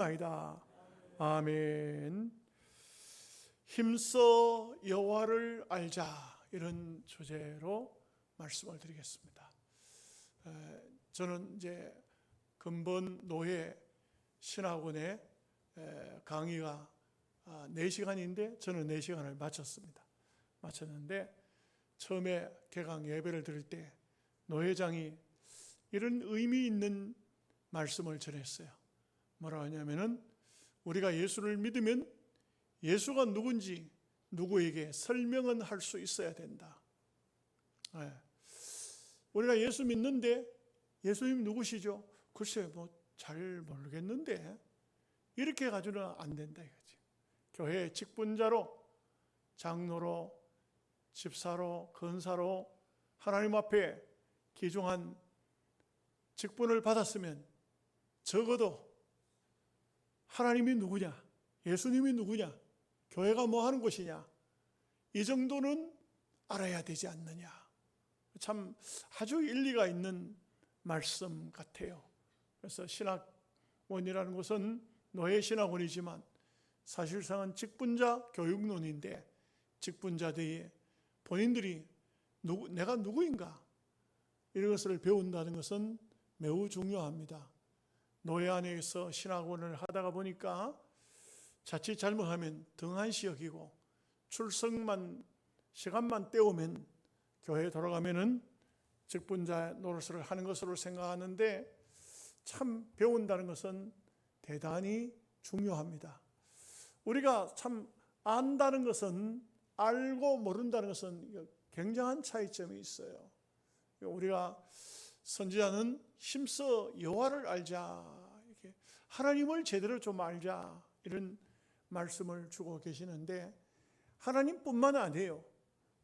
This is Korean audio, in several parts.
아니다. 아멘. 힘써 여호와를 알자, 이런 주제로 말씀을 드리겠습니다. 저는 이제 근본 노예 신학원의 강의가 4시간인데 저는 4시간을 마쳤는데, 처음에 개강 예배를 드릴 때 노회장이 이런 의미 있는 말씀을 전했어요. 뭐라 하냐면은, 우리가 예수를 믿으면 예수가 누군지 누구에게 설명은 할 수 있어야 된다. 우리가 예수 믿는데 예수님 누구시죠? 글쎄 잘 모르겠는데, 이렇게 가지고는 안 된다 이거지. 교회 직분자로, 장로로, 집사로, 권사로 하나님 앞에 귀중한 직분을 받았으면 적어도 하나님이 누구냐, 예수님이 누구냐, 교회가 뭐 하는 곳이냐, 이 정도는 알아야 되지 않느냐. 참 아주 일리가 있는 말씀 같아요. 그래서 신학원이라는 것은 노예 신학원이지만 사실상은 직분자 교육론인데, 직분자들이 본인들이 내가 누구인가, 이런 것을 배운다는 것은 매우 중요합니다. 노예 안에서 신학원을 하다가 보니까 자칫 잘못하면 등한시 여기고, 출석만 시간만 때우면 교회에 돌아가면은 직분자 노릇을 하는 것으로 생각하는데, 참 배운다는 것은 대단히 중요합니다. 우리가 참 안다는 것은, 알고 모른다는 것은 굉장한 차이점이 있어요. 우리가 선지자는 힘써 여호와를 알자, 이렇게 하나님을 제대로 좀 알자, 이런 말씀을 주고 계시는데, 하나님뿐만 아니에요.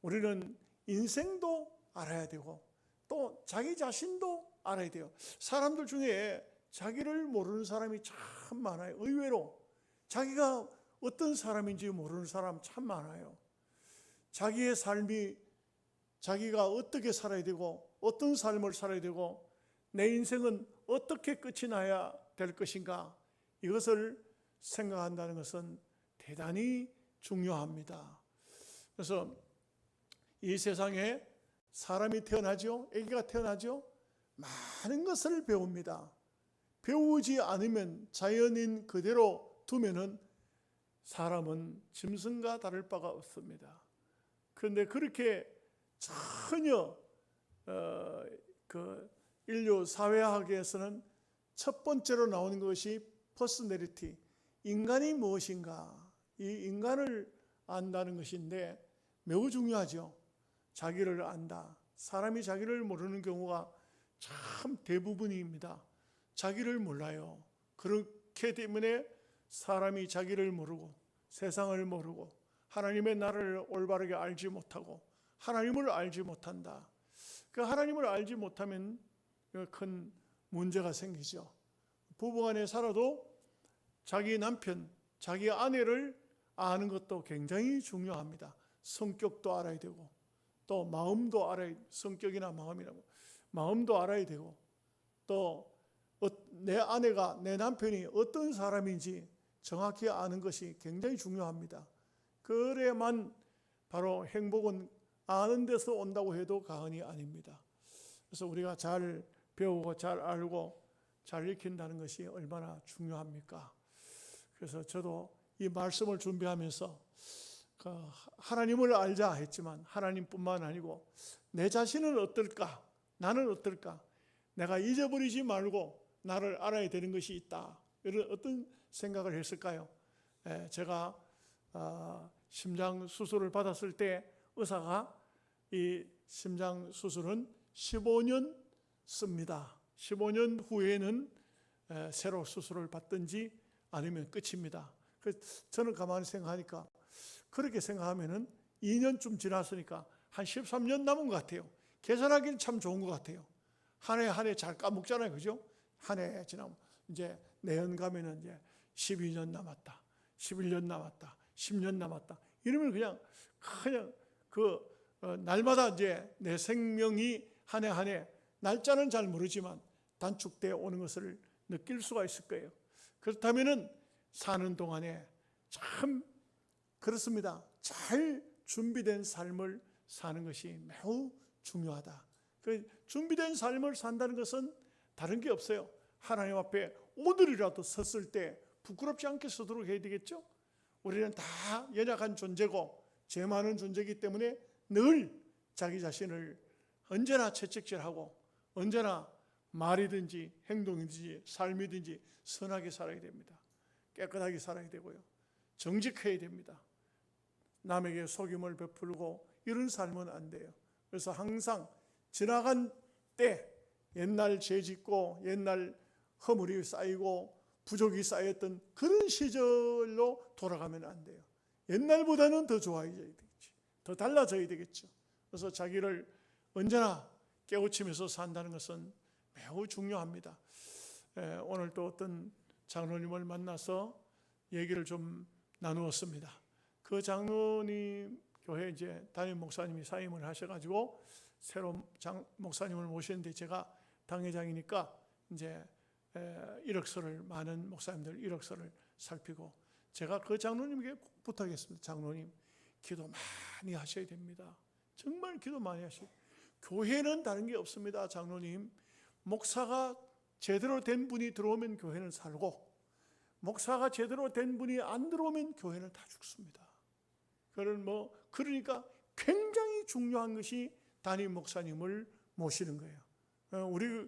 우리는 인생도 알아야 되고 또 자기 자신도 알아야 돼요. 사람들 중에 자기를 모르는 사람이 참 많아요. 의외로 자기가 어떤 사람인지 모르는 사람 참 많아요. 자기의 삶이, 자기가 어떻게 살아야 되고 어떤 삶을 살아야 되고 내 인생은 어떻게 끝이 나야 될 것인가, 이것을 생각한다는 것은 대단히 중요합니다. 그래서 이 세상에 사람이 태어나죠. 아기가 태어나죠. 많은 것을 배웁니다. 배우지 않으면, 자연인 그대로 두면은 사람은 짐승과 다를 바가 없습니다. 그런데 그렇게 전혀 인류 사회학에서는 첫 번째로 나오는 것이 퍼스널리티, 인간이 무엇인가, 이 인간을 안다는 것인데 매우 중요하죠. 자기를 안다. 사람이 자기를 모르는 경우가 참 대부분입니다. 자기를 몰라요. 그렇기 때문에 사람이 자기를 모르고 세상을 모르고 하나님의 나라를 올바르게 알지 못하고 하나님을 알지 못한다. 그 하나님을 알지 못하면 큰 문제가 생기죠. 부부간에 살아도 자기 남편, 자기 아내를 아는 것도 굉장히 중요합니다. 성격도 알아야 되고 또 마음도 알아야, 성격이나 마음이라고, 마음도 알아야 되고, 또 내 아내가, 내 남편이 어떤 사람인지 정확히 아는 것이 굉장히 중요합니다. 그래야만 바로 행복은 아는 데서 온다고 해도 과언이 아닙니다. 그래서 우리가 잘 배우고 잘 알고 잘 익힌다는 것이 얼마나 중요합니까? 그래서 저도 이 말씀을 준비하면서 하나님을 알자 했지만 하나님뿐만 아니고 내 자신은 어떨까? 나는 어떨까? 내가 잊어버리지 말고 나를 알아야 되는 것이 있다. 이런 어떤 생각을 했을까요? 제가 심장 수술을 받았을 때 의사가 이 심장 수술은 15년 씁니다. 15년 후에는 새로 수술을 받든지 아니면 끝입니다. 그래서 저는 가만히 생각하니까, 그렇게 생각하면은 2년쯤 지났으니까 한 13년 남은 것 같아요. 계산하기는 참 좋은 것 같아요. 한 해 한 해 잘 까먹잖아요. 그죠? 한 해 지나면 이제 내년 가면은 이제 12년 남았다. 11년 남았다. 10년 남았다. 이러면 그냥 날마다 이제 내 생명이 한 해 한 해, 날짜는 잘 모르지만 단축되어 오는 것을 느낄 수가 있을 거예요. 그렇다면은 사는 동안에 참 그렇습니다. 잘 준비된 삶을 사는 것이 매우 중요하다. 그 준비된 삶을 산다는 것은 다른 게 없어요. 하나님 앞에 오늘이라도 섰을 때 부끄럽지 않게 서도록 해야 되겠죠. 우리는 다 연약한 존재고 죄 많은 존재이기 때문에 늘 자기 자신을 언제나 채찍질하고 언제나 말이든지 행동이든지 삶이든지 선하게 살아야 됩니다. 깨끗하게 살아야 되고요. 정직해야 됩니다. 남에게 속임을 베풀고 이런 삶은 안 돼요. 그래서 항상 지나간 때 옛날 죄 짓고 옛날 허물이 쌓이고 부족이 쌓였던 그런 시절로 돌아가면 안 돼요. 옛날보다는 더 좋아져야 되겠지. 더 달라져야 되겠죠. 그래서 자기를 언제나 깨우치면서 산다는 것은 매우 중요합니다. 오늘 또 어떤 장로님을 만나서 얘기를 좀 나누었습니다. 그 장로님 교회 이제 담임 목사님이 사임을 하셔가지고 새로 목사님을 모셨는데 제가 당회장이니까 이제 이력서를 많은 목사님들 이력서를 살피고 제가 그 장로님에게 꼭 부탁했습니다. 장로님 기도 많이 하셔야 됩니다. 정말 기도 많이 하셔야 돼요. 교회는 다른 게 없습니다. 장로님 목사가 제대로 된 분이 들어오면 교회는 살고 목사가 제대로 된 분이 안 들어오면 교회는 다 죽습니다. 그러니까 굉장히 중요한 것이 담임 목사님을 모시는 거예요. 우리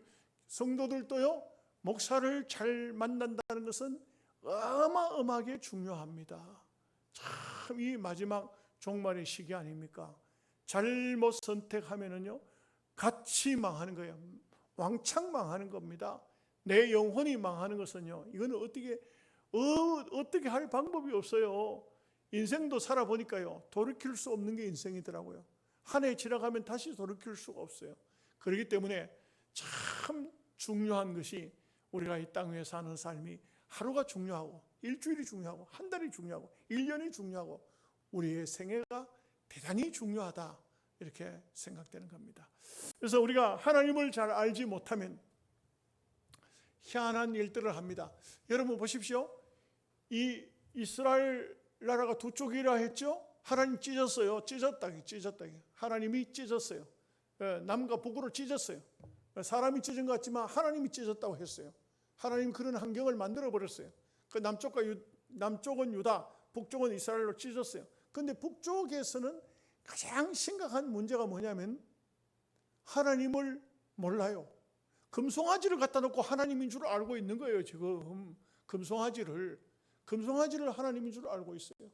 성도들도요 목사를 잘 만난다는 것은 어마어마하게 중요합니다. 참 이 마지막 종말의 시기 아닙니까? 잘못 선택하면은요 같이 망하는 거예요. 왕창 망하는 겁니다. 내 영혼이 망하는 것은요 이거는 어떻게 할 방법이 없어요. 인생도 살아보니까요 돌이킬 수 없는 게 인생이더라고요. 한 해 지나가면 다시 돌이킬 수가 없어요. 그렇기 때문에 참 중요한 것이 우리가 이 땅 위에 사는 삶이 하루가 중요하고 일주일이 중요하고 한 달이 중요하고 1년이 중요하고 우리의 생애가 대단히 중요하다 이렇게 생각되는 겁니다. 그래서 우리가 하나님을 잘 알지 못하면 희한한 일들을 합니다. 여러분 보십시오. 이 이스라엘 나라가 두 쪽이라 했죠. 하나님 찢었어요. 찢었다. 하나님이 찢었어요. 남과 북으로 찢었어요. 사람이 찢은 것 같지만 하나님이 찢었다고 했어요. 하나님 그런 환경을 만들어 버렸어요. 그 남쪽은 유다, 북쪽은 이스라엘로 찢었어요. 그런데 북쪽에서는 가장 심각한 문제가 뭐냐면 하나님을 몰라요. 금송아지를 갖다 놓고 하나님인 줄 알고 있는 거예요. 지금 금송아지를 하나님인 줄 알고 있어요.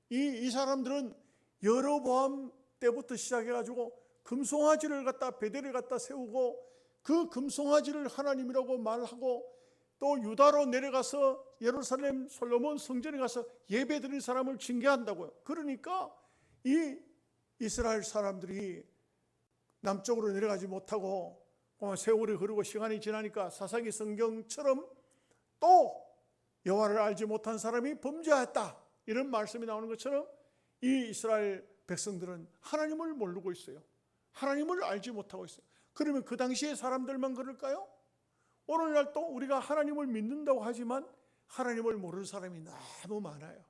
이 사람들은 여로보암 때부터 시작해가지고 금송아지를 갖다 베델을 갖다 세우고 그 금송아지를 하나님이라고 말하고 또 유다로 내려가서 예루살렘 솔로몬 성전에 가서 예배드리는 사람을 징계한다고요. 그러니까 이 이스라엘 사람들이 남쪽으로 내려가지 못하고 세월이 흐르고 시간이 지나니까 사사기 성경처럼 또 여호와를 알지 못한 사람이 범죄하였다 이런 말씀이 나오는 것처럼 이 이스라엘 백성들은 하나님을 모르고 있어요. 하나님을 알지 못하고 있어요. 그러면 그 당시의 사람들만 그럴까요? 오늘날 또 우리가 하나님을 믿는다고 하지만 하나님을 모르는 사람이 너무 많아요.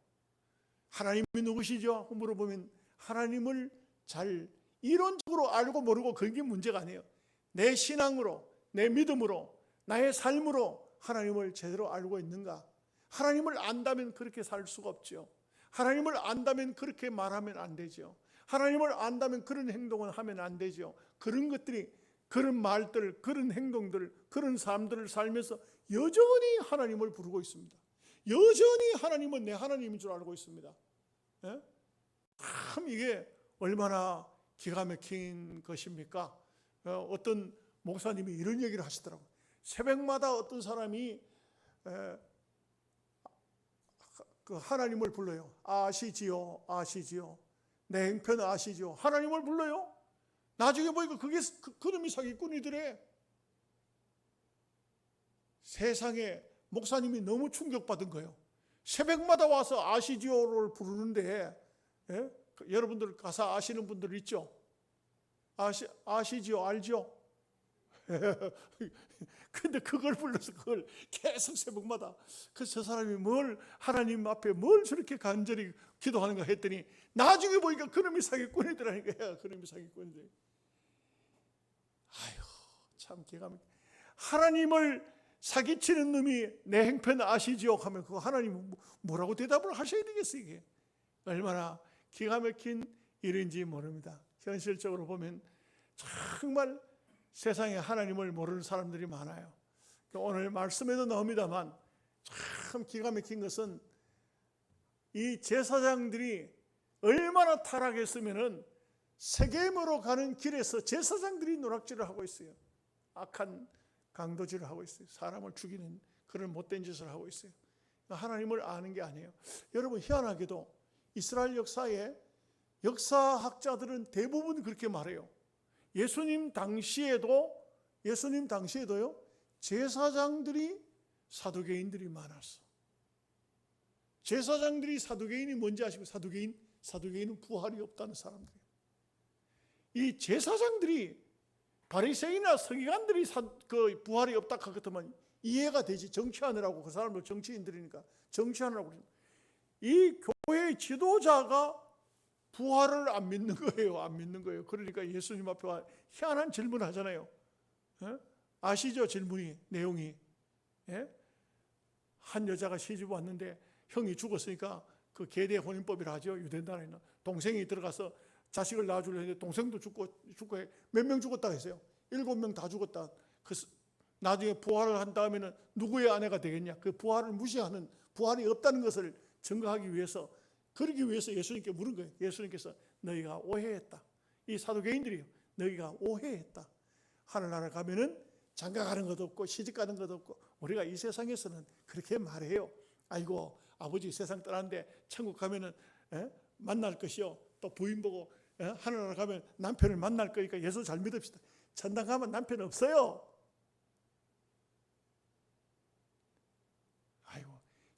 하나님이 누구시죠? 물어보면 하나님을 잘 이론적으로 알고 모르고 그게 문제가 아니에요. 내 신앙으로, 내 믿음으로, 나의 삶으로 하나님을 제대로 알고 있는가? 하나님을 안다면 그렇게 살 수가 없죠. 하나님을 안다면 그렇게 말하면 안 되죠. 하나님을 안다면 그런 행동을 하면 안 되죠. 그런 것들이, 그런 말들, 그런 행동들, 그런 삶들을 살면서 여전히 하나님을 부르고 있습니다. 여전히 하나님은 내 하나님인 줄 알고 있습니다. 예? 참 이게 얼마나 기가 막힌 것입니까? 어떤 목사님이 이런 얘기를 하시더라고요. 새벽마다 어떤 사람이 그 하나님을 불러요. 아시지요, 아시지요. 내 행편 아시지요. 하나님을 불러요. 나중에 보니까 그게 그놈이 사기꾼이더래. 세상에 목사님이 너무 충격받은 거예요. 새벽마다 와서 아시지요를 부르는데 여러분들 가사 아시는 분들 있죠? 아시지요, 알죠? 근데 그걸 불러서 그걸 계속 새벽마다 저 사람이 뭘 하나님 앞에 뭘 저렇게 간절히 기도하는가 했더니 나중에 보니까 그놈이 사기꾼이더라니까요. 그놈이 사기꾼이더라. 아유, 참 기가 막혀. 하나님을 사기치는 놈이 내 행편 아시지요? 하면 그 하나님 뭐라고 대답을 하셔야 되겠어요? 이게 얼마나 기가 막힌 일인지 모릅니다. 현실적으로 보면 정말 세상에 하나님을 모르는 사람들이 많아요. 오늘 말씀에도 나옵니다만 참 기가 막힌 것은 이 제사장들이 얼마나 타락했으면은 세겜으로 가는 길에서 제사장들이 노략질을 하고 있어요. 악한 강도질을 하고 있어요. 사람을 죽이는 그런 못된 짓을 하고 있어요. 하나님을 아는 게 아니에요. 여러분, 희한하게도 이스라엘 역사에 역사학자들은 대부분 그렇게 말해요. 예수님 당시에도요, 제사장들이 사두개인들이 많았어. 제사장들이 사두개인이 뭔지 아시고? 사두개인은 부활이 없다는 사람들이에요. 이 제사장들이 바리새인이나 서기관들이 그 부활이 없다 하겠더만 이해가 되지. 정치하느라고, 그 사람들 정치인들이니까 정치하느라고. 이 교회의 지도자가 부활을 안 믿는 거예요. 안 믿는 거예요. 그러니까 예수님 앞에 와 희한한 질문을 하잖아요. 아시죠? 질문이, 내용이. 한 여자가 시집 왔는데 형이 죽었으니까 그 계대 혼인법이라 하죠. 유대나라에는. 동생이 들어가서 자식을 낳아주려 했는데 동생도 죽고 몇 명 죽었다 했어요. 7명 다 죽었다. 나중에 부활을 한 다음에는 누구의 아내가 되겠냐. 그 부활을 무시하는, 부활이 없다는 것을 증거하기 위해서, 그러기 위해서 예수님께 물은 거예요. 예수님께서 너희가 오해했다. 이 사두개인들이요, 너희가 오해했다. 하늘나라 가면은 장가가는 것도 없고 시집가는 것도 없고, 우리가 이 세상에서는 그렇게 말해요. 아이고 아버지 세상 떠났는데 천국 가면은 만날 것이요, 또 부인 보고 하늘나라 가면 남편을 만날 거니까 예수 잘 믿읍시다. 천당 가면 남편 없어요. 아이고,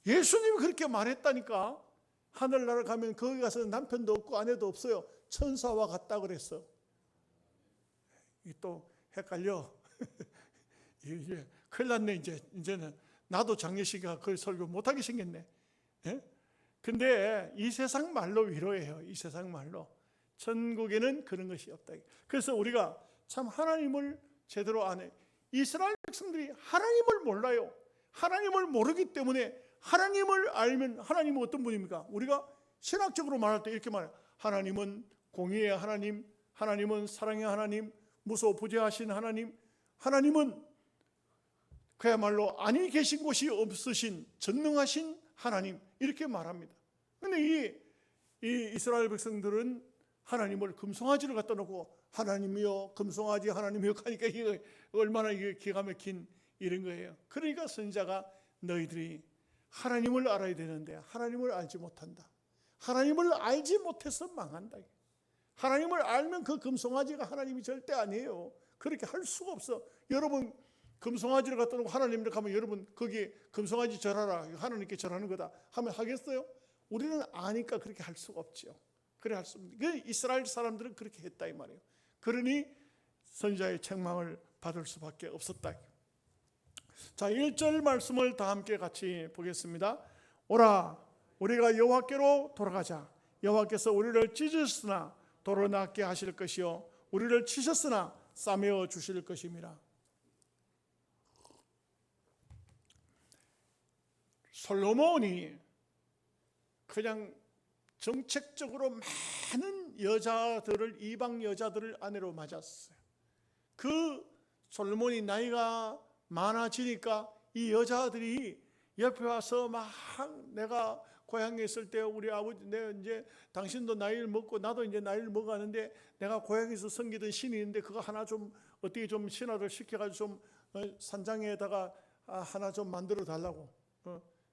예수님이 그렇게 말했다니까. 하늘나라 가면 거기 가서 남편도 없고 아내도 없어요. 천사와 같다 그랬어. 이 또 헷갈려. 이제 큰일 났네. 이제는 나도 장례식이가 그걸 설교 못하게 생겼네. 근데 이 세상 말로 위로해요. 이 세상 말로. 천국에는 그런 것이 없다. 그래서 우리가 참 하나님을 제대로 안 해. 이스라엘 백성들이 하나님을 몰라요. 하나님을 모르기 때문에, 하나님을 알면 하나님은 어떤 분입니까? 우리가 신학적으로 말할 때 이렇게 말해요. 하나님은 공의의 하나님, 하나님은 사랑의 하나님, 무소부재하신 하나님, 하나님은 그야말로 아니 계신 곳이 없으신 전능하신 하나님, 이렇게 말합니다. 그런데 이 이스라엘 백성들은 하나님을 금송아지를 갖다 놓고 하나님이여 금송아지 하나님이여 하니까 이게 얼마나 이게 기가 막힌 이런 거예요. 그러니까 선지자가 너희들이 하나님을 알아야 되는데 하나님을 알지 못한다. 하나님을 알지 못해서 망한다. 하나님을 알면 그 금송아지가 하나님이 절대 아니에요. 그렇게 할 수가 없어. 여러분 금송아지를 갖다 놓고 하나님을 가면 여러분 거기 금송아지 절하라, 하나님께 절하는 거다 하면 하겠어요? 우리는 아니까 그렇게 할 수가 없죠. 그래 할 수 없는. 이스라엘 사람들은 그렇게 했다 이 말이에요. 그러니 선지자의 책망을 받을 수밖에 없었다. 자, 1절 말씀을 다 함께 같이 보겠습니다. 오라 우리가 여호와께로 돌아가자. 여호와께서 우리를 찢으셨으나 도로 낫게 하실 것이요 우리를 치셨으나 싸매어 주실 것입니다. 솔로몬이 그냥 정책적으로 많은 여자들을, 이방 여자들을 아내로 맞았어요. 그 솔로몬이 나이가 많아지니까 이 여자들이 옆에 와서 막 내가 고향에 있을 때 우리 아버지, 내가 이제 당신도 나이를 먹고 나도 이제 나이를 먹었는데 내가 고향에서 섬기던 신이 있는데 그거 하나 좀 어떻게 좀 신화를 시켜가지고 좀 산장에다가 하나 좀 만들어 달라고.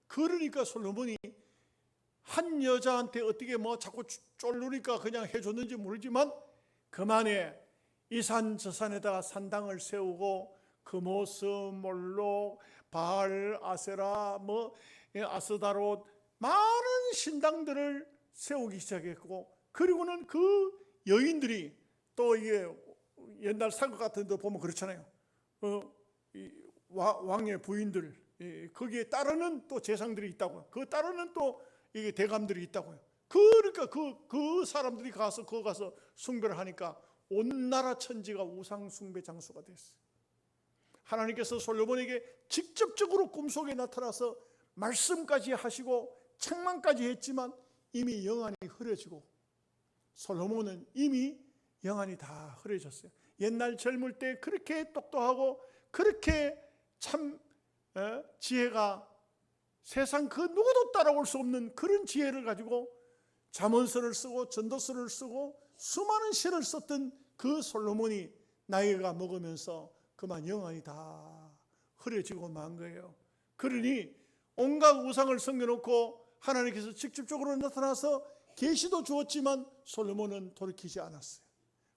그러니까 솔로몬이 한 여자한테 어떻게 뭐 자꾸 쫄르니까 그냥 해줬는지 모르지만 그만해. 이 산 저 산에다가 산당을 세우고 그 모습 몰록 바알 아세라 뭐 아스다롯 많은 신당들을 세우기 시작했고, 그리고는 그 여인들이 또 이게 옛날 사극 같은 데 보면 그렇잖아요. 이 왕의 부인들, 거기에 따르는 또 재상들이 있다고요. 그 따르는 또 이게 대감들이 있다고요. 그러니까 그 사람들이 거기 가서 숭배를 하니까 온 나라 천지가 우상 숭배 장소가 됐어요. 하나님께서 솔로몬에게 직접적으로 꿈속에 나타나서 말씀까지 하시고 책망까지 했지만 이미 영안이 흐려지고, 솔로몬은 이미 영안이 다 흐려졌어요. 옛날 젊을 때 그렇게 똑똑하고 그렇게 참 지혜가 세상 그 누구도 따라올 수 없는 그런 지혜를 가지고 잠언서를 쓰고 전도서를 쓰고 수많은 시를 썼던 그 솔로몬이 나이가 먹으면서 그만 영안이 다 흐려지고 만 거예요. 그러니 온갖 우상을 섬겨놓고 하나님께서 직접적으로 나타나서 계시도 주었지만 솔로몬은 돌이키지 않았어요.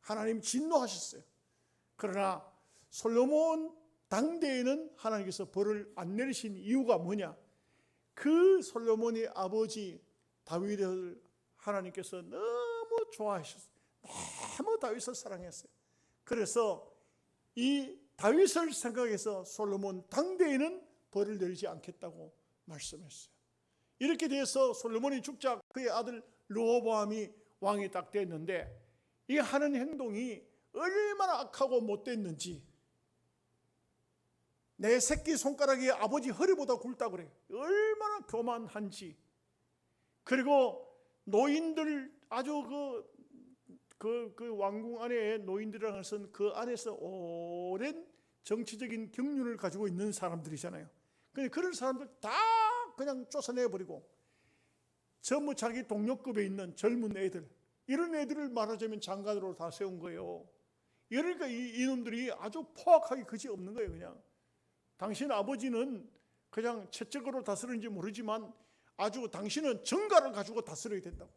하나님 진노하셨어요. 그러나 솔로몬 당대에는 하나님께서 벌을 안 내리신 이유가 뭐냐? 그 솔로몬의 아버지 다윗을 하나님께서 너무 좋아하셨어요. 너무 다윗을 사랑했어요. 그래서 이 다윗을 생각해서 솔로몬 당대에는 벌을 내리지 않겠다고 말씀했어요. 이렇게 돼서 솔로몬이 죽자 그의 아들 르호보암이 왕이 딱 됐는데, 이 하는 행동이 얼마나 악하고 못됐는지, 내 새끼 손가락이 아버지 허리보다 굵다고 그래요. 얼마나 교만한지. 그리고 노인들, 아주 그 왕궁 안에 노인들이라는 것은 그 안에서 오랜 정치적인 경륜을 가지고 있는 사람들이잖아요. 그런 사람들 다 그냥 쫓아내버리고, 전부 자기 동료급에 있는 젊은 애들, 이런 애들을 말하자면 장관으로 다 세운 거예요. 그러니까 이놈들이 아주 포악하기 그지없는 거예요. 그냥 당신 아버지는 그냥 채찍으로 다스리는지 모르지만 아주 당신은 정가를 가지고 다스려야 된다고,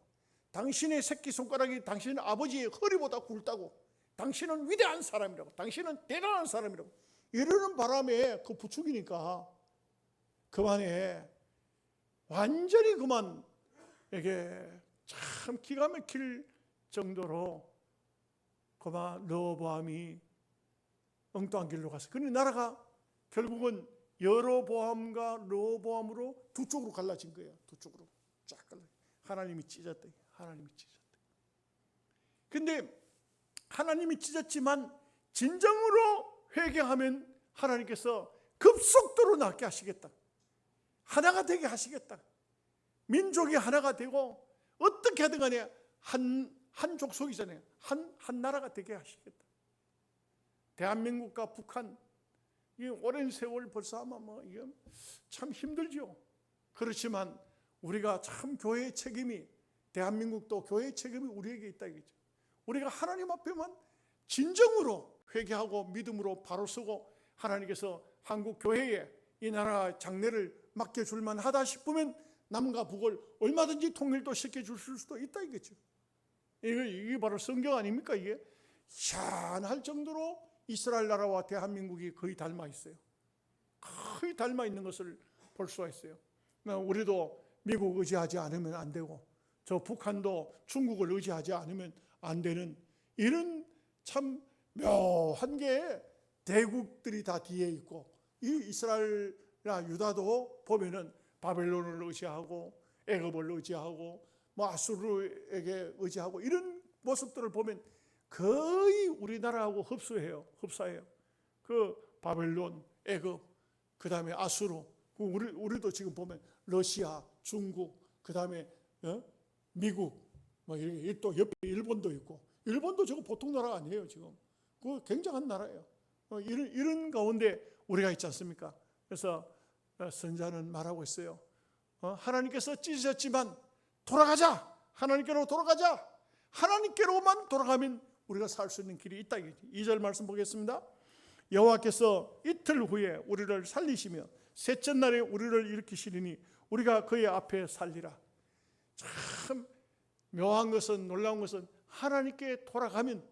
당신의 새끼손가락이 당신 아버지의 허리보다 굵다고, 당신은 위대한 사람이라고, 당신은 대단한 사람이라고 이러는 바람에 그 부축이니까 그만해. 완전히 그만 이게 참 기가 막힐 정도로 그만 르호보암이 엉뚱한 길로 갔어요. 그런데 나라가 결국은 여로보암과 르호보암으로 두 쪽으로 갈라진 거예요. 두 쪽으로 쫙 갈라. 하나님이 찢었다. 하나님이 찢었다. 근데 하나님이 찢었지만 진정으로 회개하면 하나님께서 급속도로 낫게 하시겠다. 하나가 되게 하시겠다. 민족이 하나가 되고 어떻게 하든 간에 한 족속이잖아요. 한 나라가 되게 하시겠다. 대한민국과 북한, 이 오랜 세월 벌써 아마 이게 참 힘들죠. 그렇지만 우리가 참 교회의 책임이, 대한민국도 교회의 책임이 우리에게 있다 이거죠. 우리가 하나님 앞에만 진정으로 회개하고 믿음으로 바로 서고 하나님께서 한국 교회에 이 나라 장래를 맡겨줄 만하다 싶으면 남과 북을 얼마든지 통일도 시켜줄 수도 있다 이거죠. 이게 바로 성경 아닙니까? 이게 희한할 정도로 이스라엘 나라와 대한민국이 거의 닮아 있어요. 거의 닮아 있는 것을 볼 수가 있어요. 우리도 미국 의지하지 않으면 안 되고, 저 북한도 중국을 의지하지 않으면 안 되는 이런 참 묘한 게 대국들이 다 뒤에 있고, 이 이스라엘이나 유다도 보면은 바벨론을 의지하고 애굽을 의지하고 아수르에게 의지하고 이런 모습들을 보면 거의 우리나라하고 흡사해요. 그 바벨론, 애굽, 그 다음에 아수르, 우리도 지금 보면 러시아, 중국, 그 다음에 미국, 또 옆에 일본도 있고, 일본도 저거 보통 나라가 아니에요 지금. 그 굉장한 나라예요. 이런 가운데 우리가 있지 않습니까? 그래서 선자는 말하고 있어요. 하나님께서 찢으셨지만 돌아가자. 하나님께로 돌아가자. 하나님께로만 돌아가면 우리가 살 수 있는 길이 있다. 2절 말씀 보겠습니다. 여호와께서 이틀 후에 우리를 살리시며 셋째 날에 우리를 일으키시리니 우리가 그의 앞에 살리라. 참 묘한 것은, 놀라운 것은 하나님께 돌아가면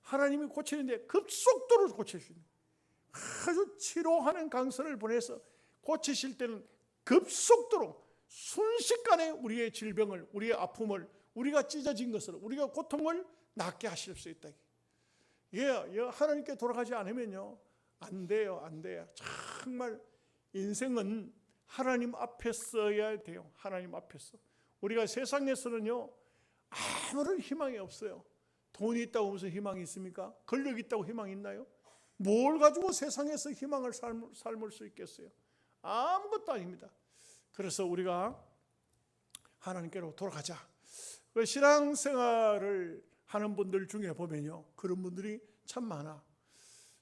하나님이 고치는데 급속도로 고치시는, 아주 치료하는 강선을 보내서 고치실 때는 급속도로 순식간에 우리의 질병을, 우리의 아픔을, 우리가 찢어진 것을, 우리가 고통을 낫게 하실 수 있다. 이게 하나님께 돌아가지 않으면요 안 돼요, 안 돼요. 정말 인생은 하나님 앞에 서야 돼요. 하나님 앞에서. 우리가 세상에서는요 아무런 희망이 없어요. 돈이 있다고 무슨 희망이 있습니까? 권력이 있다고 희망이 있나요? 뭘 가지고 세상에서 희망을 삶을 수 있겠어요? 아무것도 아닙니다. 그래서 우리가 하나님께로 돌아가자. 신앙생활을 하는 분들 중에 보면요 그런 분들이 참 많아.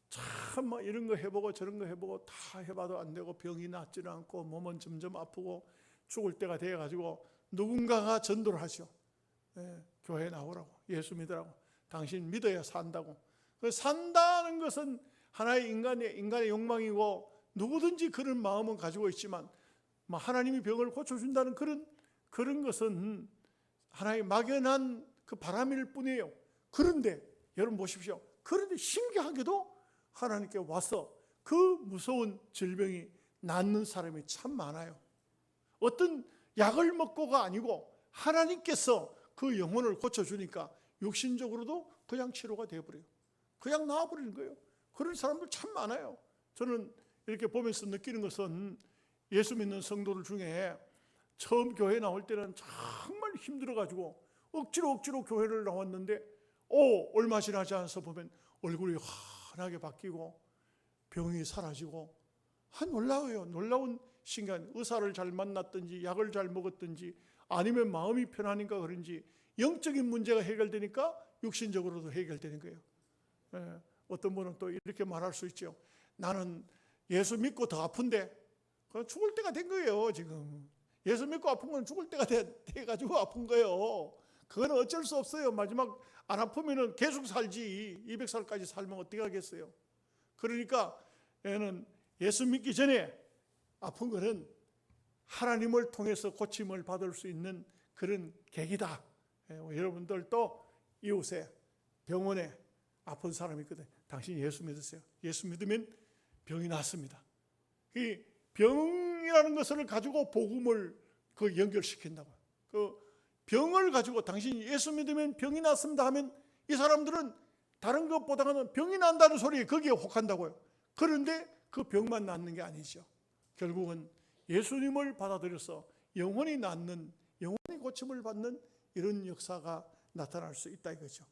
참 뭐 이런 거 해보고 저런 거 해보고 다 해봐도 안 되고 병이 낫지는 않고 몸은 점점 아프고 죽을 때가 돼가지고 누군가가 전도를 하죠. 교회 나오라고, 예수 믿으라고, 당신 믿어야 산다고. 산다는 것은 하나의 인간의 욕망이고 누구든지 그런 마음은 가지고 있지만 하나님이 병을 고쳐준다는 그런 것은 하나의 막연한 그 바람일 뿐이에요. 그런데 여러분 보십시오. 그런데 신기하게도 하나님께 와서 그 무서운 질병이 낫는 사람이 참 많아요. 어떤 약을 먹고가 아니고 하나님께서 그 영혼을 고쳐주니까 육신적으로도 그냥 치료가 되어버려요. 그냥 나아버리는 거예요. 그런 사람들 참 많아요. 저는 이렇게 보면서 느끼는 것은 예수 믿는 성도들 중에 처음 교회 나올 때는 정말 힘들어가지고 억지로 교회를 나왔는데 얼마 지나지 않아서 보면 얼굴이 환하게 바뀌고 병이 사라지고 놀라워요. 놀라운 신기한, 의사를 잘 만났든지 약을 잘 먹었든지 아니면 마음이 편하니까 그런지 영적인 문제가 해결되니까 육신적으로도 해결되는 거예요. 어떤 분은 또 이렇게 말할 수 있죠. 나는 예수 믿고 더 아픈데 죽을 때가 된 거예요. 지금 예수 믿고 아픈 건 죽을 때가 돼가지고 아픈 거예요. 그건 어쩔 수 없어요. 마지막 안 아프면 계속 살지. 200살까지 살면 어떻게 하겠어요. 그러니까 얘는 예수 믿기 전에 아픈 거는 하나님을 통해서 고침을 받을 수 있는 그런 계기다. 여러분들도 이웃에 병원에 아픈 사람이 있거든. 당신 예수 믿으세요. 예수 믿으면 병이 낫습니다. 이 병이라는 것을 가지고 복음을 연결시킨다고. 그 병을 가지고 당신이 예수 믿으면 병이 낫습니다 하면 이 사람들은 다른 것보다는 병이 난다는 소리에 거기에 혹한다고요. 그런데 그 병만 낫는 게 아니죠. 결국은 예수님을 받아들여서 영혼이 낫는, 영혼이 고침을 받는 이런 역사가 나타날 수 있다 이거죠.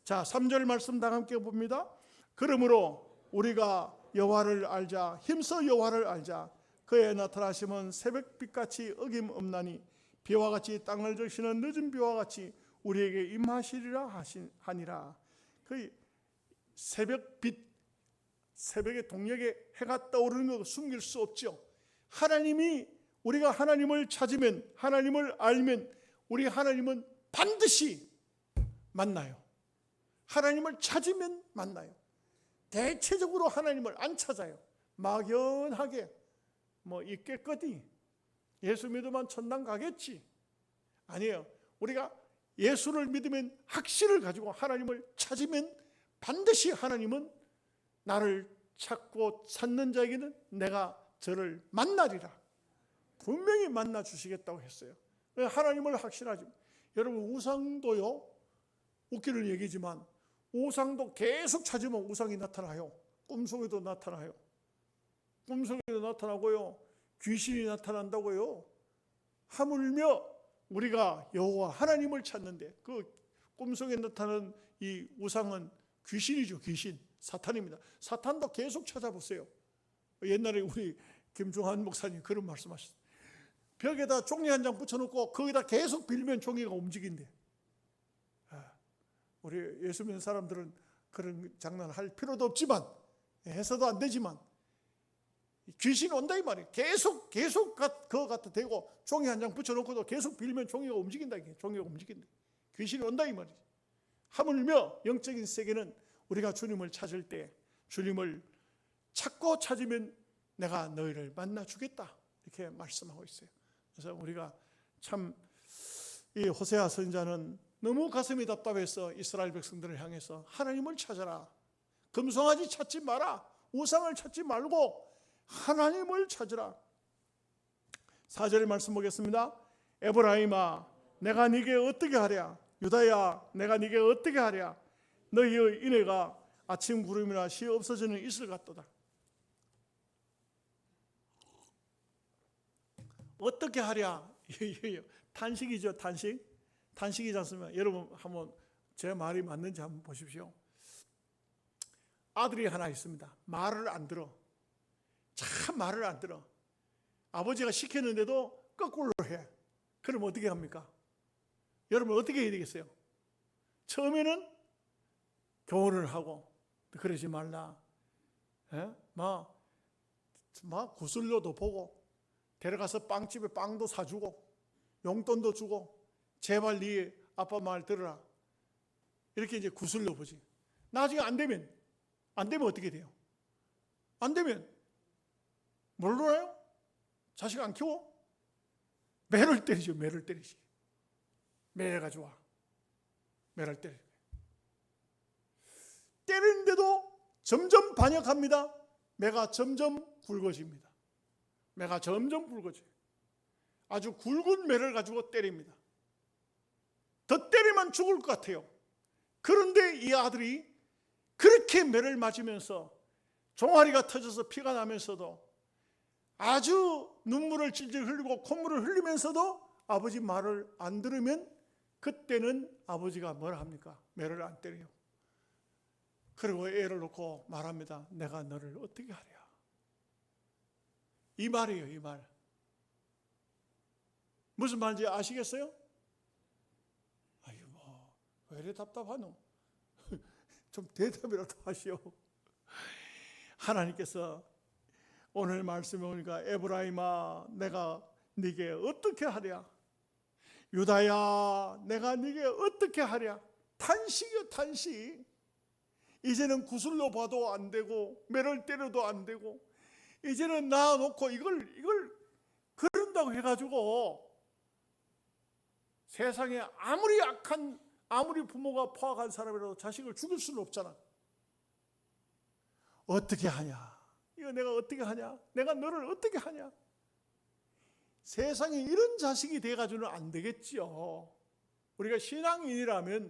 자, 3절 말씀 다 함께 봅니다. 그러므로 우리가 여호와를 알자, 힘써 여호와를 알자. 그의 나타나심은 새벽빛같이 어김없나니 비와 같이 땅을 적시는 늦은 비와 같이 우리에게 임하시리라 하니라. 그 새벽빛, 새벽의 동력에 해가 떠오르는 거 숨길 수 없죠. 우리가 하나님을 찾으면, 하나님을 알면 우리 하나님은 반드시 만나요. 하나님을 찾으면 만나요. 대체적으로 하나님을 안 찾아요. 막연하게 있겠거니, 예수 믿으면 천당 가겠지. 아니에요. 우리가 예수를 믿으면 확신을 가지고 하나님을 찾으면 반드시 하나님은 나를 찾고 찾는 자에게는 내가 저를 만나리라. 분명히 만나 주시겠다고 했어요. 하나님을 확신하지. 여러분 우상도요, 웃기는 얘기지만 우상도 계속 찾으면 우상이 나타나요. 꿈속에도 나타나요. 꿈속에도 나타나고요. 귀신이 나타난다고요. 하물며 우리가 여호와 하나님을 찾는데 그 꿈속에 나타나는 이 우상은 귀신이죠. 귀신, 사탄입니다. 사탄도 계속 찾아보세요. 옛날에 우리 김종환 목사님 그런 말씀하셨어요. 벽에다 종이 한 장 붙여놓고 거기다 계속 빌면 종이가 움직인대. 우리 예수 믿는 사람들은 그런 장난할 필요도 없지만, 해서도 안 되지만 귀신이 온다 이 말이에요. 계속 그거 갖다 대고 종이 한 장 붙여놓고도 계속 빌면 종이가 움직인다. 종이가 움직인다. 귀신이 온다 이 말이죠. 하물며 영적인 세계는 우리가 주님을 찾을 때, 주님을 찾고 찾으면 내가 너희를 만나 주겠다 이렇게 말씀하고 있어요. 그래서 우리가 참 이 호세아 선지자는 너무 가슴이 답답해서 이스라엘 백성들을 향해서 하나님을 찾아라. 금송아지 찾지 마라. 우상을 찾지 말고 하나님을 찾으라. 4절 말씀 보겠습니다. 에브라임아 내가 네게 어떻게 하랴. 유다야 내가 네게 어떻게 하랴. 너희의 인애가 아침 구름이나 시 없어지는 이슬 같도다. 어떻게 하랴? 탄식이죠, 탄식. 탄식이지 않습니까? 여러분 한번 제 말이 맞는지 한번 보십시오. 아들이 하나 있습니다. 말을 안 들어. 참 말을 안 들어. 아버지가 시켰는데도 거꾸로 해. 그럼 어떻게 합니까? 여러분 어떻게 해야 되겠어요? 처음에는 교훈을 하고 그러지 말라. 막 구슬로도 보고 데려가서 빵집에 빵도 사주고 용돈도 주고 제발 네 아빠 말 들어라. 이렇게 이제 구슬로 보지. 나중에 안 되면 어떻게 돼요? 안 되면 뭘로 해요? 자식 안 키워? 매를 때리죠. 매를 때리지. 매가 좋아. 매를 때려. 때리는데도 점점 반역합니다. 매가 점점 굵어집니다. 매가 점점 굵어져요. 아주 굵은 매를 가지고 때립니다. 더 때리면 죽을 것 같아요. 그런데 이 아들이 그렇게 매를 맞으면서 종아리가 터져서 피가 나면서도 아주 눈물을 질질 흘리고 콧물을 흘리면서도 아버지 말을 안 들으면 그때는 아버지가 뭘 합니까? 매를 안 때려요. 그리고 애를 놓고 말합니다. 내가 너를 어떻게 하랴? 이 말이에요, 이 말. 무슨 말인지 아시겠어요? 아유, 왜 이래 답답하노? 좀 대답이라도 하시오. 하나님께서 오늘 말씀에 오니까 에브라임아, 내가 네게 어떻게 하랴? 유다야, 내가 네게 어떻게 하랴? 탄식이요, 탄식. 이제는 구슬로 봐도 안 되고 매를 때려도 안 되고 이제는 낳아놓고 이걸 그런다고 해가지고 세상에 아무리 부모가 포악한 사람이라도 자식을 죽일 수는 없잖아. 어떻게 하냐? 이거 내가 어떻게 하냐? 내가 너를 어떻게 하냐? 세상에 이런 자식이 돼가지고는 안 되겠지요. 우리가 신앙인이라면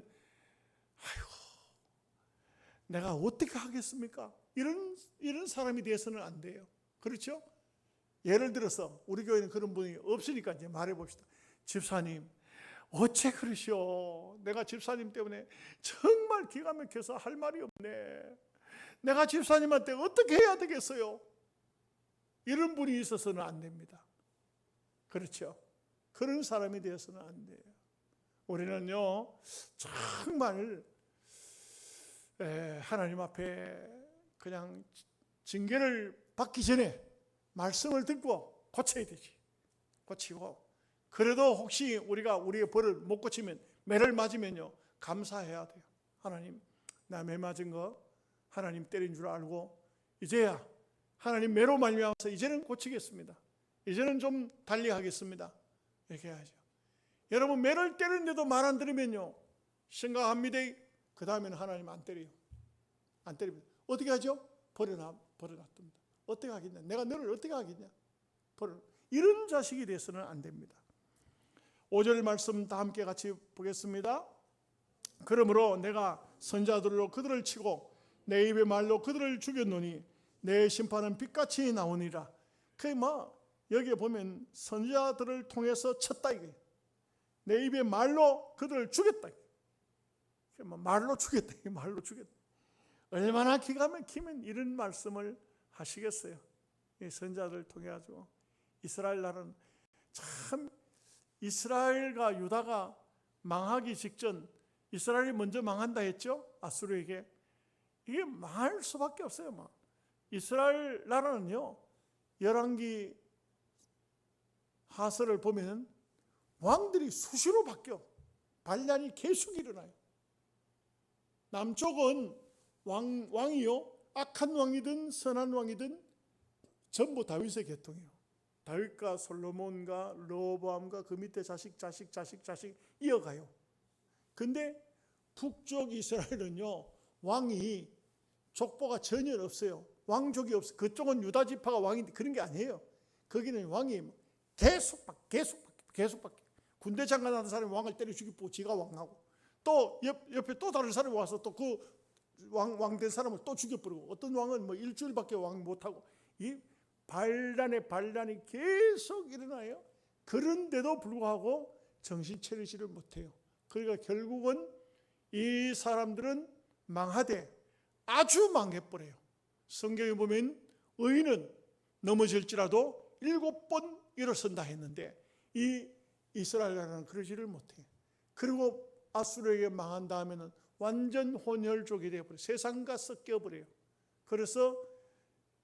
아이고 내가 어떻게 하겠습니까? 이런 사람이 돼서는 안 돼요. 그렇죠? 예를 들어서 우리 교회는 그런 분이 없으니까 이제 말해봅시다. 집사님 어째 그러시오? 내가 집사님 때문에 정말 기가 막혀서 할 말이 없네. 내가 집사님한테 어떻게 해야 되겠어요? 이런 분이 있어서는 안 됩니다. 그렇죠? 그런 사람이 되어서는 안 돼요. 우리는요 정말 하나님 앞에 그냥 징계를 받기 전에 말씀을 듣고 고쳐야 되지. 고치고 그래도 혹시 우리가 우리의 벌을 못 고치면 매를 맞으면요 감사해야 돼요. 하나님 나 매 맞은 거 하나님 때린 줄 알고 이제야 하나님 매로 말미암아서 이제는 고치겠습니다. 이제는 좀 달리 하겠습니다. 이렇게 해야죠. 여러분 매를 때리는데도 말 안 들으면요 심각합니다. 그 다음에는 하나님 안 때려요. 안 때립니다. 어떻게 하죠? 버려놔둡니다. 어떻게 하겠냐? 내가 너를 어떻게 하겠냐? 이런 자식이 돼서는 안 됩니다. 5절 말씀 다 함께 같이 보겠습니다. 그러므로 내가 선자들로 그들을 치고 내 입의 말로 그들을 죽였노니 내 심판은 빛같이 나오니라. 여기에 보면 선자들을 통해서 쳤다 이거예요. 내 입의 말로 그들을 죽였다. 말로 죽였다. 말로 죽였다. 얼마나 기가 막히면 이런 말씀을 하시겠어요. 이 선자들을 통해 가지고 이스라엘 나라는 참 이스라엘과 유다가 망하기 직전 이스라엘이 먼저 망한다 했죠. 아수르에게. 이게 망할 수밖에 없어요. 이스라엘 나라는요. 열왕기 하서를 보면 왕들이 수시로 바뀌어. 반란이 계속 일어나요. 남쪽은 왕이요. 악한 왕이든 선한 왕이든 전부 다윗의 계통이에요. 다윗과 솔로몬과 르호보암과 그 밑에 자식 이어가요. 근데 북쪽 이스라엘은요. 왕이 족보가 전혀 없어요. 왕족이 없어요. 그쪽은 유다 지파가 왕인데 그런 게 아니에요. 거기는 왕이 계속 바뀌어. 군대 장관하는 사람이 왕을 때려 죽이고 지가 왕하고 또 옆에 또 다른 사람이 와서 또 그 왕된 사람을 또 죽여버리고, 어떤 왕은 뭐 일주일밖에 왕 못하고, 이 반란이 계속 일어나요. 그런데도 불구하고 정신 차리지를 못해요. 그러니까 결국은 이 사람들은 망하되 아주 망해버려요. 성경에 보면 의인은 넘어질지라도 7번 일어선다 했는데 이 이스라엘 나라는 그러지를 못해요. 그리고 아수르에게 망한 다음에는 완전 혼혈족이 되어버려요. 세상과 섞여버려요. 그래서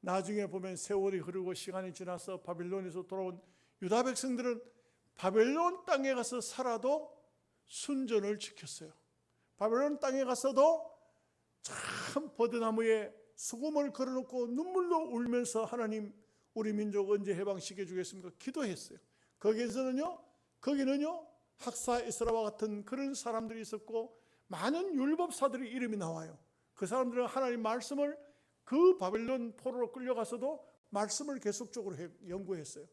나중에 보면 세월이 흐르고 시간이 지나서 바빌론에서 돌아온 유다 백성들은 바벨론 땅에 가서 살아도 순전을 지켰어요. 바벨론 땅에 가서도 참 버드나무에 수금을 걸어놓고 눈물로 울면서 하나님 우리 민족 언제 해방시켜 주겠습니까? 기도했어요. 거기는요 학사 에스라와 같은 그런 사람들이 있었고 많은 율법사들의 이름이 나와요. 그 사람들은 하나님 말씀을 그 바벨론 포로로 끌려가서도 말씀을 계속적으로 연구했어요.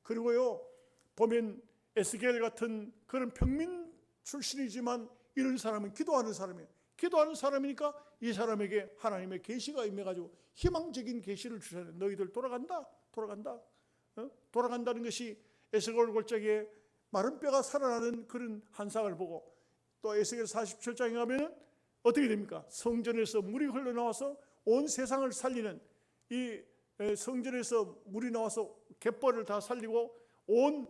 그리고요 보면 에스겔 같은 그런 평민 출신이지만 이런 사람은 기도하는 사람이에요. 기도하는 사람이니까 이 사람에게 하나님의 계시가 임해가지고 희망적인 계시를 주잖아요. 너희들 돌아간다. 돌아간다는 것이 에스겔 골짜기에 마른 뼈가 살아나는 그런 환상을 보고, 또 에스겔 47장에 가면은 어떻게 됩니까? 성전에서 물이 흘러나와서 온 세상을 살리는, 이 성전에서 물이 나와서 갯벌을 다 살리고 온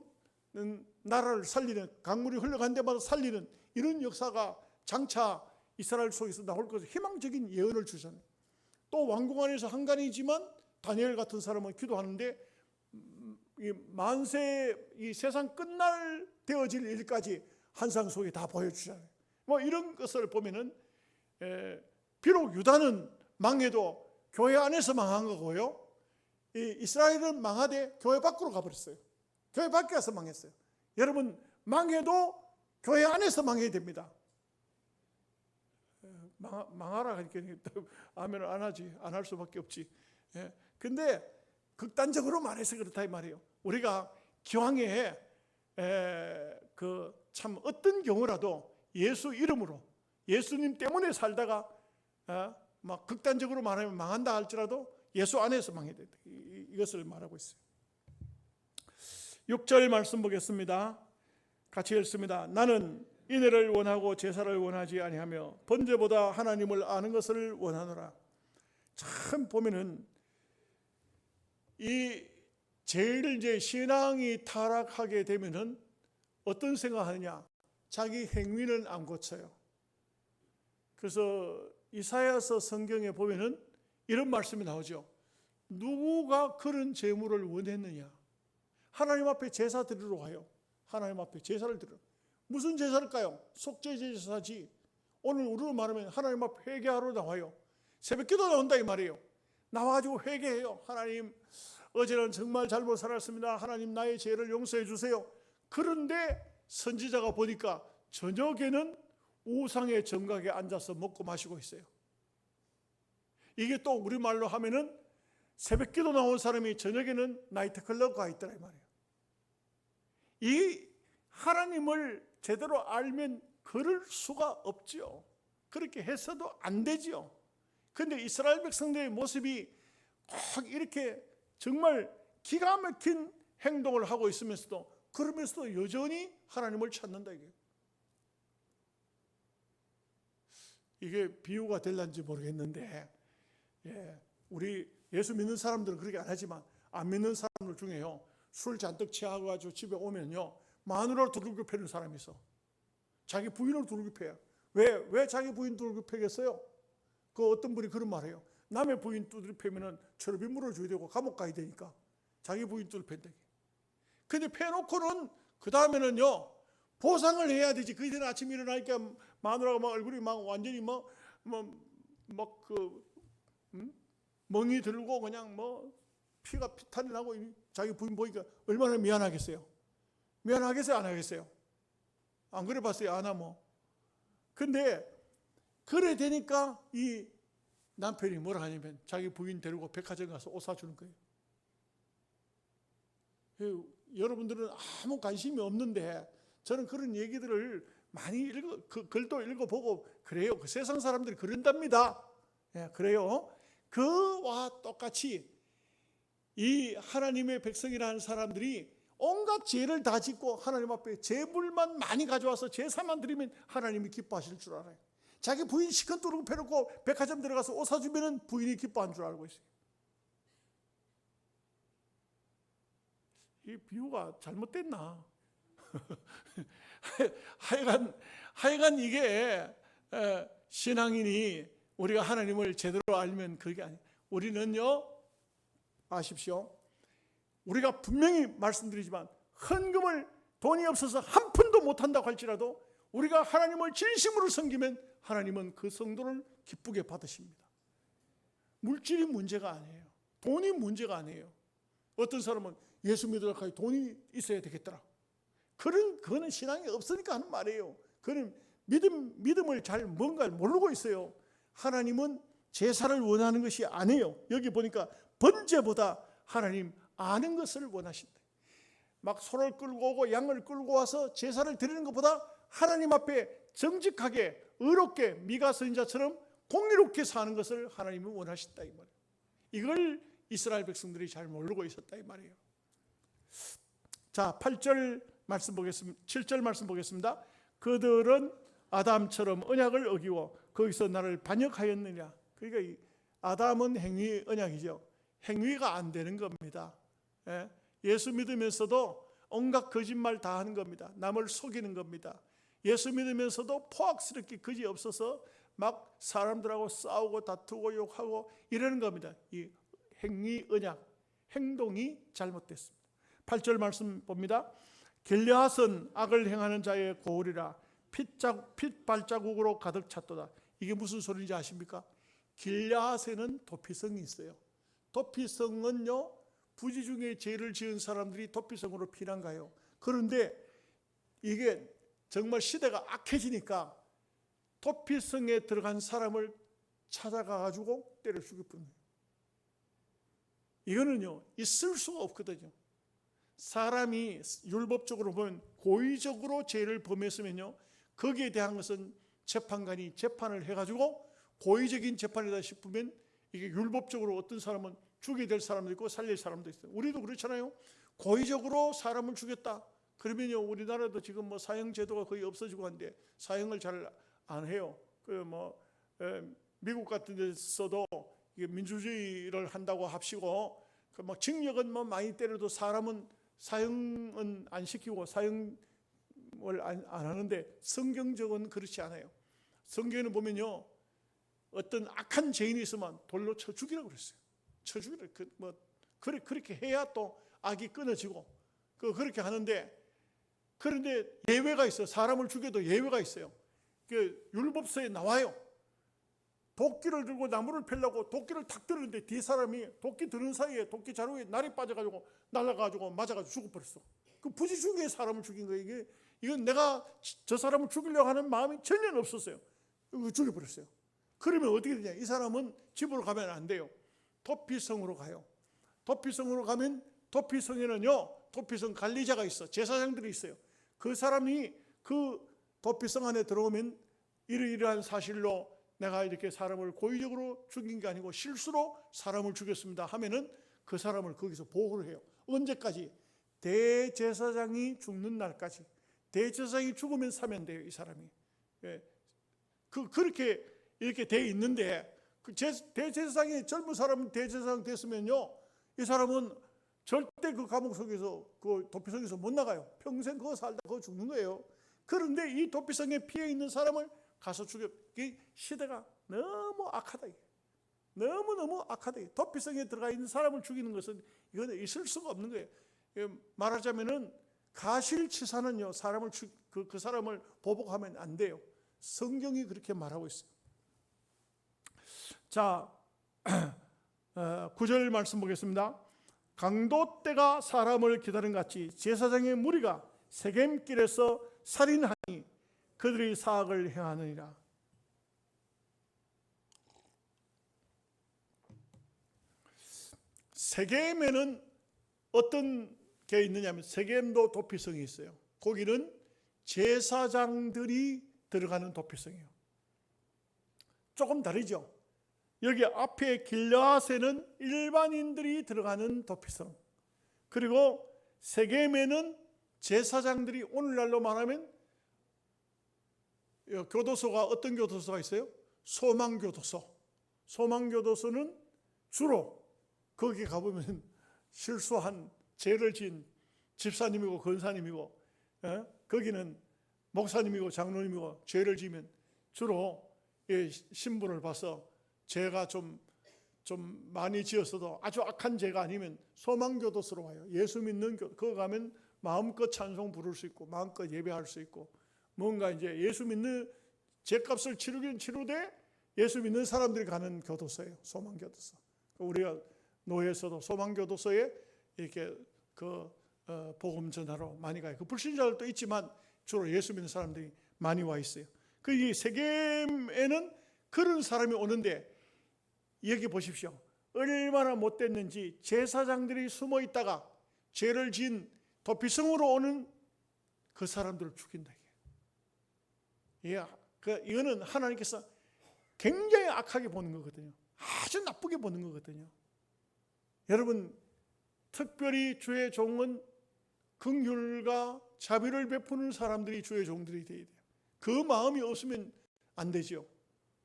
나라를 살리는, 강물이 흘러간 데마다 살리는 이런 역사가 장차 이스라엘 속에서 나올 것을 희망적인 예언을 주잖아요. 또 왕궁 안에서 한간이지만 다니엘 같은 사람은 기도하는데 이 만세, 이 세상 끝날 되어질 일까지 환상 속에 다 보여주잖아요. 뭐 이런 것을 보면은 비록 유다는 망해도 교회 안에서 망한 거고요, 이 이스라엘은 망하되 교회 밖으로 가버렸어요. 교회 밖에 가서 망했어요. 여러분 망해도 교회 안에서 망해야 됩니다. 망하라 하니까 아멘을 안 하지, 안 할 수밖에 없지. 근데 극단적으로 말해서 그렇다 이 말이에요. 우리가 기왕에 참 어떤 경우라도 예수 이름으로 예수님 때문에 살다가 막 극단적으로 말하면 망한다 할지라도 예수 안에서 망해야 된다. 이것을 말하고 있어요. 6절 말씀 보겠습니다. 같이 읽습니다. 나는 인애를 원하고 제사를 원하지 아니하며 번제보다 하나님을 아는 것을 원하노라. 참 보면은 이 제일 이제 신앙이 타락하게 되면은 어떤 생각하느냐? 자기 행위는 안 고쳐요. 그래서 이사야서 성경에 보면은 이런 말씀이 나오죠. 누구가 그런 제물을 원했느냐? 하나님 앞에 제사 드리러 와요. 하나님 앞에 제사를 드리러. 무슨 제사일까요? 속죄 제사지. 오늘 우리로 말하면 하나님 앞에 회개하러 나와요. 새벽기도 나온다 이 말이에요. 나와가지고 회개해요. 하나님, 어제는 정말 잘못 살았습니다. 하나님, 나의 죄를 용서해 주세요. 그런데 선지자가 보니까 저녁에는 우상의 정각에 앉아서 먹고 마시고 있어요. 이게 또 우리말로 하면은 새벽기도 나온 사람이 저녁에는 나이트클럽 가 있더라 이 말이에요. 이 하나님을 제대로 알면 그럴 수가 없죠. 그렇게 해서도 안 되죠. 그런데 이스라엘 백성들의 모습이 꼭 이렇게 정말 기가 막힌 행동을 하고 있으면서도, 그러면서도 여전히 하나님을 찾는다 이게 비유가 될런지 모르겠는데, 우리 예수 믿는 사람들은 그렇게 안 하지만 안 믿는 사람들 중에요, 술 잔뜩 취하고 가지고 집에 오면요 마누라를 두들겨 패는 사람이 있어. 자기 부인을 두들겨 패요. 왜 자기 부인 두들겨 패겠어요? 그 어떤 분이 그런 말해요. 남의 부인 두들겨 패면은 철비 물어줘야 되고 감옥 가야 되니까 자기 부인 두들겨 팬다. 근데 패놓고는 그 다음에는요 보상을 해야 되지. 그 이전 아침에 일어나니까 마누라가 막 얼굴이 막 완전히 멍이 들고 그냥 피가 피탄이 나고 자기 부인 보니까 얼마나 미안하겠어요. 미안하겠어요, 안 하겠어요? 안 그래 봤어요, 안 하면. 근데 그래 되니까 이 남편이 뭐라 하냐면 자기 부인 데리고 백화점 가서 옷 사주는 거예요. 여러분들은 아무 관심이 없는데 저는 그런 얘기들을 많이 글도 읽어보고 그래요. 그 세상 사람들이 그런답니다. 그래요. 그와 똑같이 이 하나님의 백성이라는 사람들이 온갖 죄를 다 짓고 하나님 앞에 제물만 많이 가져와서 제사만 드리면 하나님이 기뻐하실 줄 알아요. 자기 부인 시큰둥 펴놓고 백화점 들어가서 옷 사주면 부인이 기뻐하는 줄 알고 있어요. 이 비유가 잘못됐나? 하여간 이게 신앙인이 우리가 하나님을 제대로 알면 그게 아니에요. 우리는요, 아십시오. 우리가 분명히 말씀드리지만 헌금을 돈이 없어서 한 푼도 못한다고 할지라도 우리가 하나님을 진심으로 섬기면 하나님은 그 성도를 기쁘게 받으십니다. 물질이 문제가 아니에요. 돈이 문제가 아니에요. 어떤 사람은 예수 믿으려고 돈이 있어야 되겠더라. 그거는 신앙이 없으니까 하는 말이에요. 그는 믿음을 잘 뭔가를 모르고 있어요. 하나님은 제사를 원하는 것이 아니에요. 여기 보니까 번제보다 하나님 아는 것을 원하신다. 막 소를 끌고 오고 양을 끌고 와서 제사를 드리는 것보다 하나님 앞에 정직하게 의롭게 미가 선지자처럼 공의롭게 사는 것을 하나님이 원하신다 이 말이에요. 이걸 이스라엘 백성들이 잘 모르고 있었다 이 말이에요. 자, 8절 말씀 보겠습니다. 7절 말씀 보겠습니다. 그들은 아담처럼 언약을 어기고 거기서 나를 반역하였느냐. 그러니까 이 아담은 행위 언약이죠. 행위가 안 되는 겁니다. 예수 믿으면서도 온갖 거짓말 다 하는 겁니다. 남을 속이는 겁니다. 예수 믿으면서도 포악스럽게 거짓 없어서 막 사람들하고 싸우고 다투고 욕하고 이러는 겁니다. 이 행위 언약, 행동이 잘못됐습니다. 8절 말씀 봅니다. 길르앗은 악을 행하는 자의 고울이라 핏 발자국으로 가득 찼도다. 이게 무슨 소리인지 아십니까? 길르앗에는 도피성이 있어요. 도피성은요, 부지 중에 죄를 지은 사람들이 도피성으로 피난 가요. 그런데 이게 정말 시대가 악해지니까 도피성에 들어간 사람을 찾아가 가지고 때려 죽일 뿐이에요. 이거는요, 있을 수가 없거든요. 사람이 율법적으로 보면 고의적으로 죄를 범했으면요, 거기에 대한 것은 재판관이 재판을 해가지고 고의적인 재판이다 싶으면 이게 율법적으로 어떤 사람은 죽여야 될 사람도 있고 살릴 사람도 있어요. 우리도 그렇잖아요. 고의적으로 사람을 죽였다. 그러면요, 우리나라도 지금 뭐 사형 제도가 거의 없어지고 한데 사형을 잘 안 해요. 미국 같은 데서도 이게 민주주의를 한다고 합시고 뭐 징역은 뭐 많이 때려도 사람은 사형은 안 시키고 사형을 안 하는데 성경적은 그렇지 않아요. 성경에는 보면요, 어떤 악한 죄인이 있으면 돌로 쳐 죽이라고 그랬어요. 쳐 죽이라. 그렇게 해야 또 악이 끊어지고 그렇게 하는데, 그런데 예외가 있어요. 사람을 죽여도 예외가 있어요. 그 율법서에 나와요. 도끼를 들고 나무를 펴려고 도끼를 탁 들었는데 뒤 사람이 도끼 드는 사이에 도끼 자루에 날이 빠져가지고 날아가지고 맞아가지고 죽어버렸어. 그 부지 중에 사람을 죽인 거예요. 이건 내가 저 사람을 죽이려고 하는 마음이 전혀 없었어요. 죽여버렸어요. 그러면 어떻게 되냐? 이 사람은 집으로 가면 안 돼요. 도피성으로 가요. 도피성으로 가면 도피성에는요, 도피성 관리자가 있어. 제사장들이 있어요. 그 사람이 그 도피성 안에 들어오면 이러이러한 사실로 내가 이렇게 사람을 고의적으로 죽인 게 아니고 실수로 사람을 죽였습니다 하면은 그 사람을 거기서 보호를 해요. 언제까지? 대제사장이 죽는 날까지. 대제사장이 죽으면 사면 돼요, 이 사람이. 그렇게 이렇게 돼 있는데, 대제사장이 젊은 사람은 대제사장 됐으면요, 이 사람은 절대 그 감옥 속에서, 그 도피성에서 못 나가요. 평생 그거 살다 그거 죽는 거예요. 그런데 이 도피성에 피해 있는 사람을 가서 죽여. 이 시대가 너무 악하다. 너무너무 악하다. 도피성에 들어가 있는 사람을 죽이는 것은 이건 있을 수가 없는 거예요. 말하자면은 가실치사는요, 사람을 그 사람을 보복하면 안 돼요. 성경이 그렇게 말하고 있어요. 자, 9절 말씀 보겠습니다. 강도 떼가 사람을 기다린 같이 제사장의 무리가 세겜길에서 살인하니 그들이 사악을 행하느니라. 세겜에는 어떤 게 있느냐면, 세겜도 도피성이 있어요. 거기는 제사장들이 들어가는 도피성이에요. 조금 다르죠. 여기 앞에 길르앗에는 일반인들이 들어가는 도피성, 그리고 세겜에는 제사장들이, 오늘날로 말하면 교도소가 어떤 교도소가 있어요? 소망교도소. 소망교도소는 주로 거기 가보면 실수한 죄를 지은 집사님이고 권사님이고, 거기는 목사님이고 장로님이고 죄를 지으면 주로 신분을 봐서 죄가 좀 많이 지었어도 아주 악한 죄가 아니면 소망교도소로 와요. 예수 믿는 거기 가면 마음껏 찬송 부를 수 있고 마음껏 예배할 수 있고, 뭔가 이제 예수 믿는 죄값을 치르긴 치르되 예수 믿는 사람들이 가는 교도소예요. 소망교도소. 우리가 노예에서도 소망교도소에 이렇게 복음 전하러 많이 가요. 그 불신자들도 있지만 주로 예수 믿는 사람들이 많이 와 있어요. 이 세겜에는 그런 사람이 오는데, 여기 보십시오. 얼마나 못됐는지 제사장들이 숨어 있다가 죄를 지은 도피성으로 오는 그 사람들을 죽인다. 이거는 하나님께서 굉장히 악하게 보는 거거든요. 아주 나쁘게 보는 거거든요. 여러분, 특별히 주의 종은 긍휼과 자비를 베푸는 사람들이 주의 종들이 되어야 돼요. 그 마음이 없으면 안 되죠.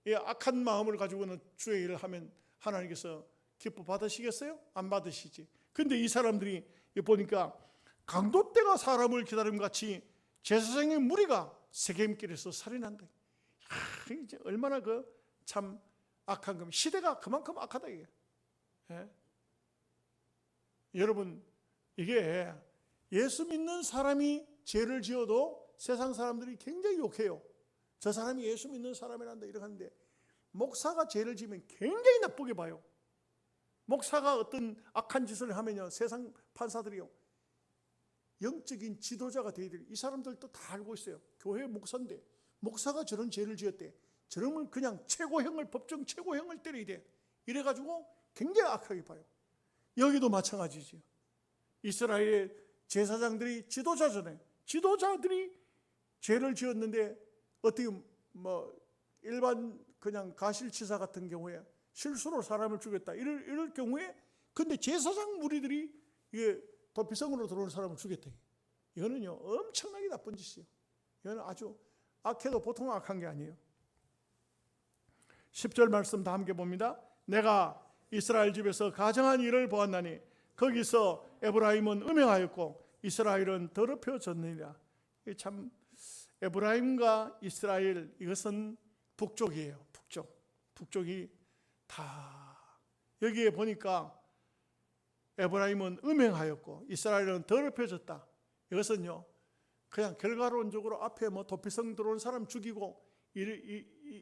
악한 마음을 가지고는 주의 일을 하면 하나님께서 기뻐 받으시겠어요? 안 받으시지. 근데 이 사람들이 보니까 강도떼가 사람을 기다림 같이 제사장의 무리가 세겜길에서 살인한다. 이제 얼마나 참 악한 겁니다. 시대가 그만큼 악하다 이게. 여러분, 이게 예수 믿는 사람이 죄를 지어도 세상 사람들이 굉장히 욕해요. 저 사람이 예수 믿는 사람이란다 이렇게 하는데, 목사가 죄를 지으면 굉장히 나쁘게 봐요. 목사가 어떤 악한 짓을 하면요, 세상 판사들이요, 영적인 지도자가 되어야 돼요. 이 사람들도 다 알고 있어요. 교회 목사인데 목사가 저런 죄를 지었대, 저러면 그냥 최고형을, 법정 최고형을 때려야 돼. 이래가지고 굉장히 악하게 봐요. 여기도 마찬가지죠. 이스라엘의 제사장들이 지도자들이 죄를 지었는데 어떻게 일반 그냥 가실치사 같은 경우에 실수로 사람을 죽였다 이럴 경우에, 근데 제사장 무리들이 이게 도피성으로 들어온 사람을 죽였다. 이거는요 엄청나게 나쁜 짓이에요. 이거는 아주 악해도 보통 악한 게 아니에요. 10절 말씀 다 함께 봅니다. 내가 이스라엘 집에서 가정한 일을 보았나니 거기서 에브라임은 음행하였고 이스라엘은 더럽혀졌느니라. 참, 에브라임과 이스라엘, 이것은 북쪽이에요. 북쪽이 다 여기에 보니까 에브라임은 음행하였고 이스라엘은 더럽혀졌다. 이것은요 그냥 결과론적으로 앞에 도피성 들어온 사람 죽이고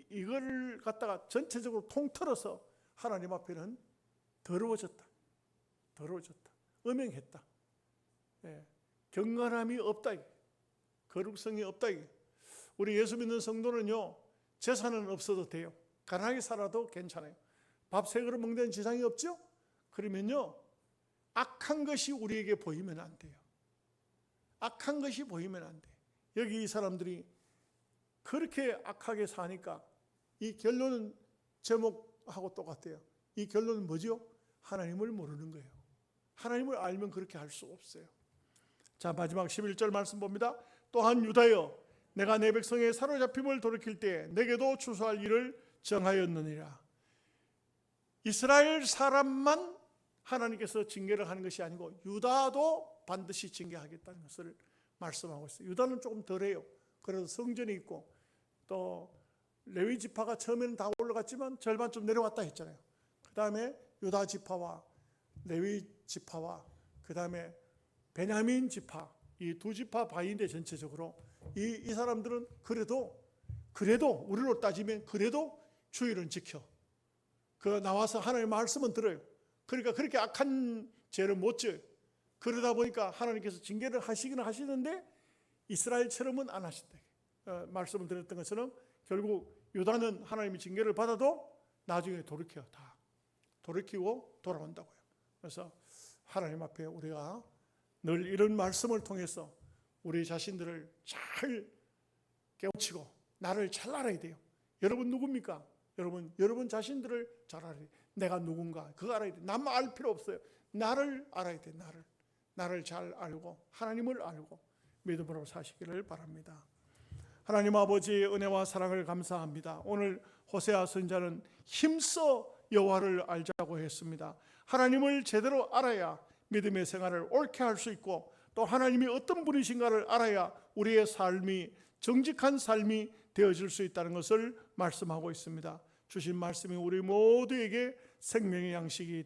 이걸 갖다가 전체적으로 통틀어서 하나님 앞에는 더러워졌다. 음행했다. 경건함이 없다. 거룩성이 없다. 우리 예수 믿는 성도는요 재산은 없어도 돼요. 가난하게 살아도 괜찮아요. 밥 세 그릇 먹는 데는 지장이 없죠? 그러면요 악한 것이 우리에게 보이면 안 돼요. 악한 것이 보이면 안 돼. 여기 이 사람들이 그렇게 악하게 사니까 이 결론은 제목하고 똑같아요. 이 결론은 뭐죠? 하나님을 모르는 거예요. 하나님을 알면 그렇게 할 수 없어요. 자, 마지막 11절 말씀 봅니다. 또한 유다여, 내가 내 백성의 사로잡힘을 돌이킬 때 내게도 추수할 일을 정하였느니라. 이스라엘 사람만 하나님께서 징계를 하는 것이 아니고 유다도 반드시 징계하겠다는 것을 말씀하고 있어요. 유다는 조금 덜해요. 그래도 성전이 있고 또 레위 지파가 처음에는 다 올라갔지만 절반 좀 내려왔다 했잖아요. 그 다음에 유다 지파와 레위 지파와 그 다음에 베냐민 지파, 이 두 지파 바인데 전체적으로 이 사람들은 그래도 우리로 따지면 그래도 주일은 지켜. 나와서 하나님의 말씀은 들어요. 그러니까 그렇게 악한 죄를 못 져요. 그러다 보니까 하나님께서 징계를 하시기는 하시는데 이스라엘처럼은 안 하신다. 말씀을 드렸던 것처럼 결국 유다는 하나님의 징계를 받아도 나중에 돌이키고 돌아온다고요. 그래서 하나님 앞에 우리가 늘 이런 말씀을 통해서 우리 자신들을 잘 깨우치고 나를 잘 알아야 돼요. 여러분 누굽니까? 여러분 자신들을 잘 알아야 돼. 내가 누군가 그거 알아야 돼. 남만 알 필요 없어요. 나를 알아야 돼. 나를 잘 알고 하나님을 알고 믿음으로 사시기를 바랍니다. 하나님 아버지의 은혜와 사랑을 감사합니다. 오늘 호세아 선지자는 힘써 여호와를 알자고 했습니다. 하나님을 제대로 알아야 믿음의 생활을 옳게 할 수 있고 또 하나님이 어떤 분이신가를 알아야 우리의 삶이 정직한 삶이 되어질 수 있다는 것을 말씀하고 있습니다. 주신 말씀이 우리 모두에게 생명의 양식이